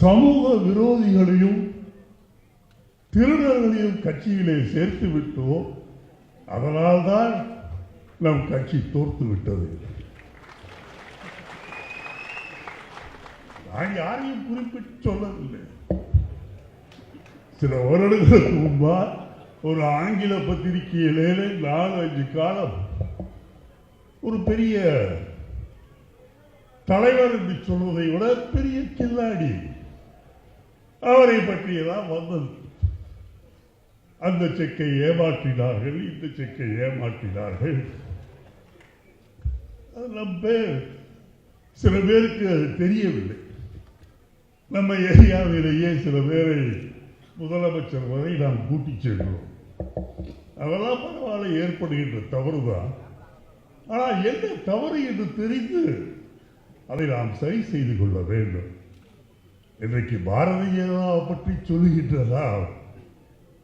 சமூக விரோதிகளையும் திருடர்களையும் கட்சியிலே சேர்த்து விட்டோம். அதனால்தான் நம் கட்சி தோற்று விட்டது. நான் யாரையும் குறிப்பிட்டு சொல்லவில்லை. சில வருடங்களுக்கு முன்பா ஒரு ஆங்கில பத்திரிகையிலே 4-5 காலம் ஒரு பெரிய தலைவர் என்று சொல்வதை விட பெரிய கில்லாடி அவரை பற்றியதான் வந்தது. அந்த செக்கை ஏமாற்றினார்கள், இந்த செக்கை ஏமாற்றினார்கள். சில பேருக்கு அது தெரியவில்லை. நம்ம ஏரியாவிலேயே சில பேரை முதலமைச்சர் வரை நாம் கூட்டிச் சென்றோம். அதெல்லாம் பரவாயில்ல, ஏற்படுகின்ற தவறுதான். ஆனால் என்ன தவறு என்று தெரிந்து அதை நாம் சரி செய்து கொள்ள வேண்டும். இன்றைக்கு பாரதிய ஜனதா பற்றி சொல்லுகின்றதா?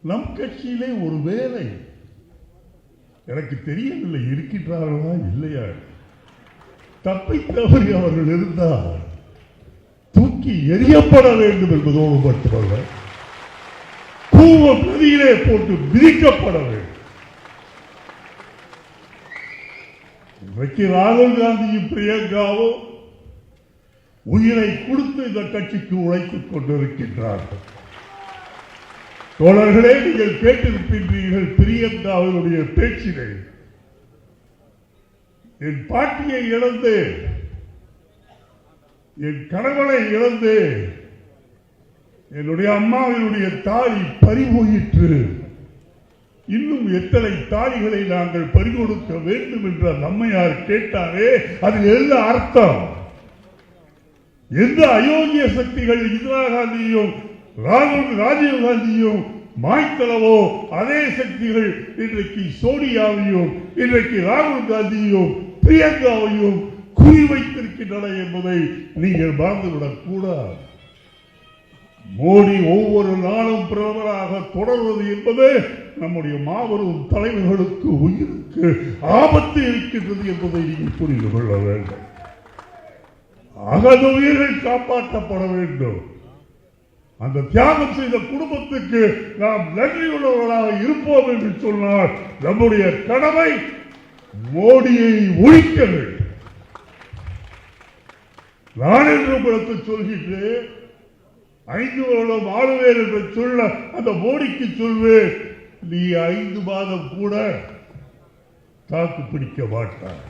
நம் கட்சியிலே ஒரு வேலை எனக்கு தெரியவில்லை, இருக்கின்றார்களா இல்லையா? தப்பி தவறி அவர்கள் இருந்தால் தூக்கி எரியப்பட வேண்டும் என்பதோடு மட்டுமல்ல, கூவ நதியிலே போட்டு மிதிக்கப்பட வேண்டும். இன்றைக்கு ராகுல் காந்தியும் பிரியங்காவும் உயிரை கொடுத்து இந்த கட்சிக்கு உழைத்துக் கொண்டிருக்கின்றார்கள். தோழர்களே, நீங்கள் கேட்டிருக்கின்றீர்கள் பிரியங்காவினுடைய பேச்சினை. என் பாட்டியை இழந்து, என் கணவனை இழந்து, என்னுடைய அம்மாவினுடைய தாலி பறிபோயிற்று. இன்னும் எத்தனை தாலிகளை நாங்கள் பறிகொடுக்க வேண்டும் என்ற நம்மையார் கேட்டாரே, அதில் என்ன அர்த்தம்? எந்த அயோக்கிய சக்திகள் இந்திரா காந்தியும் ராஜீவ் காந்தியும் மாய்த்தளவோ, அதே சக்திகள் இன்றைக்கு சோனியாவையும் இன்றைக்கு ராகுல் காந்தியையும் பிரியங்காவையும் குறிவைத்திருக்கின்றன என்பதை நீங்கள் மறந்துவிடக் கூடாது. மோடி ஒவ்வொரு நாளும் பிரதமராக தொடர்வது என்பது நம்முடைய மாபெரும் தலைவர்களுக்கு உயிருக்கு ஆபத்து இருக்கின்றது என்பதை நீங்கள் புரிந்து கொள்ள வேண்டும். அகத உயிர்கள் காப்பாற்றப்பட வேண்டும். அந்த தியாகம் செய்த குடும்பத்துக்கு நாம் நன்றியுள்ளவர்களாக இருப்போம் என்று சொன்னால் நம்முடைய கடமை மோடியை ஒழிக்க வேண்டும். நான் என்று உங்களுக்கு சொல்கின்றேன், 5 வருடம் ஆளுவேன் என்று சொல்ல அந்த மோடிக்கு சொல்வேன், நீ 5 மாதம் கூட தாக்கு பிடிக்க மாட்டார்.